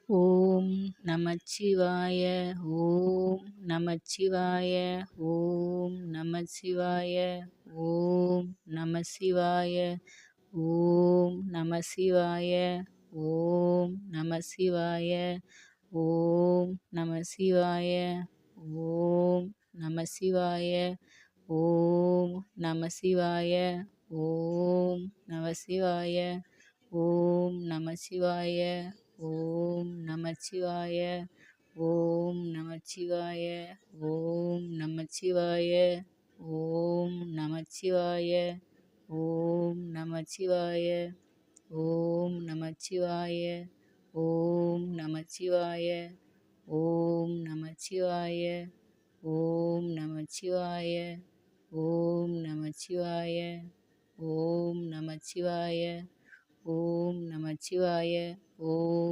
ஓம் நமச்சிவாய. ஓம் நமச்சிவாய. ஓம் நமசிவாய. ஓம் நமசிவாய. ஓம் நமசிவாய. ஓம் நமசிவாய. ஓம் நமசிவாய. ஓம் நமசிவாய. ஓம் நமசிவாய. ஓம் நமசிவாய. ஓம் நமசிவாய. ஓம் நமச்சிவாய. ஓம் நமச்சிவாய. ஓம் நமச்சிவாய. ஓம் நமச்சிவாய. ஓம் நமச்சிவாய. ஓம் நமச்சிவாய. ஓம் நமச்சிவாய. ஓம் நமச்சிவாய. ஓம் நமச்சிவாய. ஓம் நமச்சிவாய. ஓம் நமச்சிவாய. ஓம் நமச்சிவாய. ஓம்